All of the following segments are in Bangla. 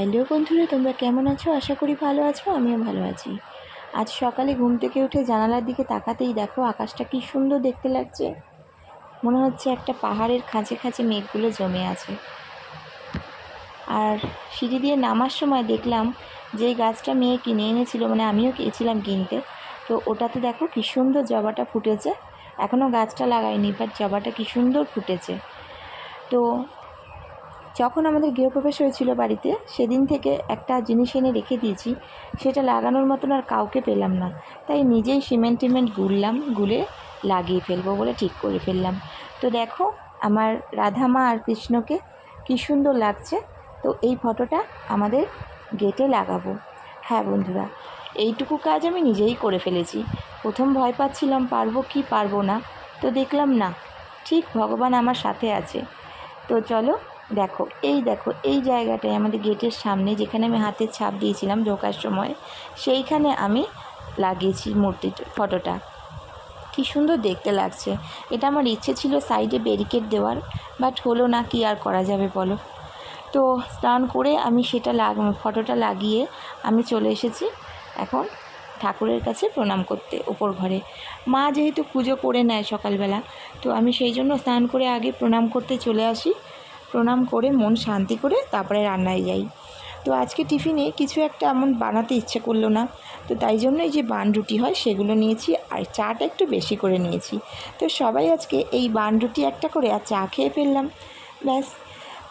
হ্যালো বন্ধুরা, তোমরা কেমন আছো? আশা করি ভালো আছো। আমিও ভালো আছি। আজ সকালে ঘুম থেকে উঠে জানালার দিকে তাকাতেই দেখো আকাশটা কি সুন্দর দেখতে লাগছে। মনে হচ্ছে একটা পাহাড়ের খাঁচে খাঁচে মেঘগুলো জমে আছে। আর সিঁড়ি দিয়ে নামার সময় দেখলাম যে গাছটা মেয়ে কিনে এনেছিল, মানে আমিও গিয়েছিলাম কিনতে, তো ওটাতে দেখো কি সুন্দর জবাটা ফুটেছে। এখনও গাছটা লাগাইনি, বাট জবাটা কি সুন্দর ফুটেছে। তো যখন আমাদের গৃহপ্রবেশ হয়েছিল বাড়িতে, সেদিন থেকে একটা জিনিস এনে রেখে দিয়েছি, সেটা লাগানোর মতন আর কাউকে পেলাম না, তাই নিজেই সিমেন্ট গুলে লাগিয়ে ফেলবো বলে ঠিক করে ফেললাম। তো দেখো আমার রাধা মা আর কৃষ্ণকে কী সুন্দর লাগছে। তো এই ফটোটা আমাদের গেটে লাগাবো। হ্যাঁ বন্ধুরা, এইটুকু কাজ আমি নিজেই করে ফেলেছি। প্রথম ভয় পাচ্ছিলাম পারবো কি পারবো না, তো দেখলাম না, ঠিক ভগবান আমার সাথে আছে। তো চলো দেখো এই জায়গাটায় আমাদের গেটের সামনে, যেখানে আমি হাতের ছাপ দিয়েছিলাম ঢোকার সময়, সেইখানে আমি লাগিয়েছি ফটোটা। কী সুন্দর দেখতে লাগছে। এটা আমার ইচ্ছে ছিল সাইডে ব্যারিকেড দেওয়ার, বাট হলো না, কি আর করা যাবে বলো। তো স্নান করে আমি সেটা ফটোটা লাগিয়ে আমি চলে এসেছি এখন ঠাকুরের কাছে প্রণাম করতে উপর ঘরে। মা যেহেতু পুজো করে নেয় সকালবেলা, তো আমি সেই জন্য স্নান করে আগে প্রণাম করতে চলে আসি। প্রণাম করে মন শান্তি করে তারপরে রান্নায় যাই। তো আজকে টিফিনে কিছু একটা এমন বানাতে ইচ্ছে করলো না, তো তাই জন্যই যে বান রুটি হয় সেগুলো নিয়েছি, আর চাটা একটু বেশি করে নিয়েছি। তো সবাই আজকে এই বান রুটি একটা করে আর চা খেয়ে ফেললাম, ব্যাস।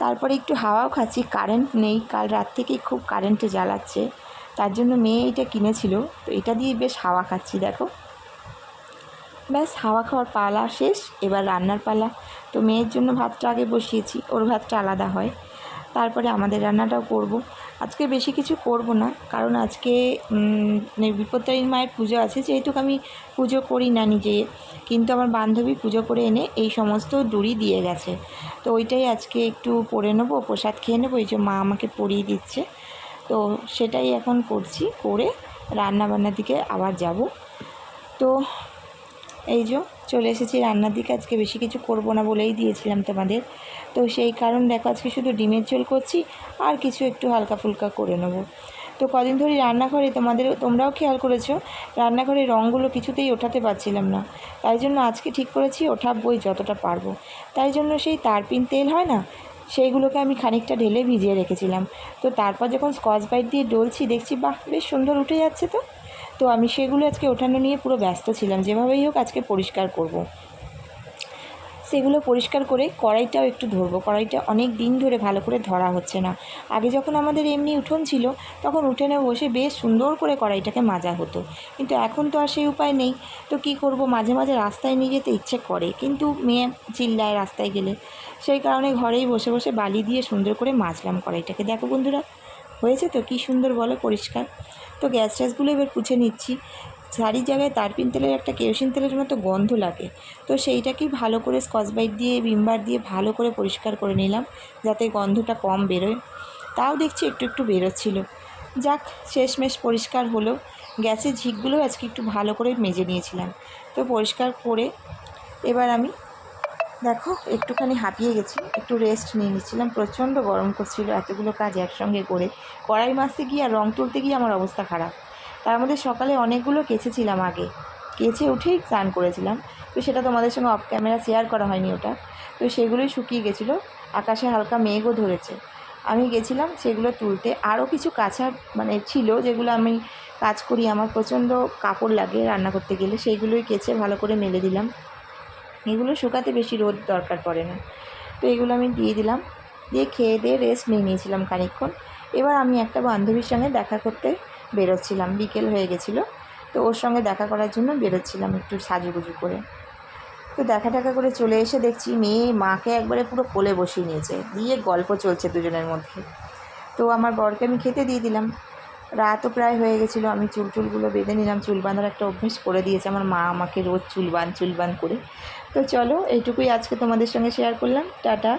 তারপরে একটু হাওয়াও খাচ্ছি। কারেন্ট নেই, কাল রাত থেকেই খুব কারেন্টে জ্বালাচ্ছে, তার জন্য মেয়ে এটা কিনেছিল, তো এটা দিয়ে বেশ হাওয়া খাচ্ছি দেখো। ব্যাস, হাওয়া খাওয়ার পালা শেষ, এবার রান্নার পালা। তো মেয়ের জন্য ভাতটা আগে বসিয়েছি, ওর ভাতটা আলাদা হয়, তারপরে আমাদের রান্নাটাও করব। আজকে বেশি কিছু করব না, কারণ আজকে বিপত্তারিণী মায়ের পুজো আছে, যেহেতু আমি পুজো করি না নিজে, কিন্তু আমার বান্ধবী পুজো করে এনে এই সমস্ত ডুরি দিয়ে গেছে, তো ওইটাই আজকে একটু পরে নেবো, প্রসাদ খেয়ে নেবো। এই যে মা আমাকে পরিয়ে দিচ্ছে, তো সেটাই এখন করছি, করে রান্নাবান্নার দিকে আবার যাব। তো এই যে চলে এসেছি রান্নার দিকে। আজকে বেশি কিছু করব না বলেই দিয়েছিলাম তোমাদের, তো সেই কারণ দেখো আজকে শুধু ডিমের ঝোল করছি, আর কিছু একটু হালকা ফুলকা করে নেব। তো কদিন ধরে রান্নাঘরে তোমরাও খেয়াল করেছো, রান্নাঘরের রঙগুলো কিছুতেই ওঠাতে পারছিলাম না, তাই জন্য আজকে ঠিক করেছি ওঠাবই যতটা পারবো। তাই জন্য সেই তারপিন তেল হয় না, সেইগুলোকে আমি খানিকটা ঢেলে ভিজিয়ে রেখেছিলাম। তো তারপর যখন স্কচ ব্রাইট দিয়ে ডলছি, দেখছি বাহ, বেশ সুন্দর উঠে যাচ্ছে। তো আমি সেগুলো আজকে ওঠানো নিয়ে পুরো ব্যস্ত ছিলাম, যেভাবেই হোক আজকে পরিষ্কার করব। সেগুলো পরিষ্কার করে কড়াইটাও একটু ধরবো। কড়াইটা অনেক দিন ধরে ভালো করে ধরা হচ্ছে না। আগে যখন আমাদের এমনি উঠোন ছিল, তখন উঠোনে বসে বেশ সুন্দর করে কড়াইটাকে মাজা হতো, কিন্তু এখন তো আর সেই উপায় নেই। তো কি করব, মাঝে মাঝে রাস্তায় নিয়ে যেতে ইচ্ছে করে, কিন্তু মেয়ে চিল্লায় রাস্তায় গেলে, সেই কারণে ঘরেই বসে বসে বালি দিয়ে সুন্দর করে মাজলাম কড়াইটাকে। দেখো বন্ধুরা, হয়েছে তো কী সুন্দর বলো, পরিষ্কার। তো গ্যাস ট্যাসগুলো এবার পুছে নিচ্ছি। শাড়ির জায়গায় তারপিন তেলের একটা কেরোসিন তেলের মতো গন্ধ লাগে, তো সেইটাকেই ভালো করে স্কচ ব্রাইট দিয়ে ভিমবার দিয়ে ভালো করে পরিষ্কার করে নিলাম, যাতে গন্ধটা কম বেরোয়। তাও দেখছি একটু একটু বেরোচ্ছিল। যাক, শেষমেশ পরিষ্কার হলো। গ্যাসের ঝিকগুলো আজকে একটু ভালো করে মেজে নিয়েছিলাম। তো পরিষ্কার করে এবার আমি দেখো একটুখানি হাঁপিয়ে গেছি, একটু রেস্ট নিয়ে নিচ্ছিলাম। প্রচণ্ড গরম করছিল এতগুলো কাজ একসঙ্গে করে, কড়াই মাজতে গিয়ে আর রং তুলতে গিয়ে আমার অবস্থা খারাপ। তার মধ্যে সকালে অনেকগুলো কেচেছিলাম, আগে কেচে উঠেই স্নান করেছিলাম, তো সেটা তোমাদের সঙ্গে অফ ক্যামেরা শেয়ার করা হয়নি ওটা। তো সেগুলোই শুকিয়ে গেছিলো, আকাশে হালকা মেঘও ধরেছে। আমি গেছিলাম সেগুলো তুলতে। আরও কিছু কাঁচা ছিল, যেগুলো আমি কাজ করি, আমার প্রচণ্ড কাপড় লাগে রান্না করতে গেলে, সেইগুলোই কেচে ভালো করে মেলে দিলাম। এগুলো শুকাতে বেশি রোদ দরকার পড়ে না। তো এগুলো আমি দিয়ে দিলাম, দিয়ে খেয়ে দিয়ে রেস্ট নিয়ে নিয়েছিলাম খানিকক্ষণ। এবার আমি একটা বান্ধবীর সঙ্গে দেখা করতে বেরোচ্ছিলাম, বিকেল হয়ে গেছিলো, তো ওর সঙ্গে দেখা করার জন্য বেরোচ্ছিলাম একটু সাজুগুজু করে। তো দেখা করে চলে এসে দেখছি মেয়ে মাকে একবারে পুরো কোলে বসিয়ে নিয়েছে, দিয়ে গল্প চলছে দুজনের মধ্যে। তো আমার বরকে আমি খেতে দিয়ে দিলাম। রাতও প্রায় হয়ে গেছিলো, আমি চুলগুলো বেঁধে নিলাম। চুল বাঁধার একটা অভ্যেস করে দিয়েছে আমার মা আমাকে, রোজ চুল বাঁধ করে। তো চলো, এইটুকুই আজকে তোমাদের সঙ্গে শেয়ার করলাম। টাটা।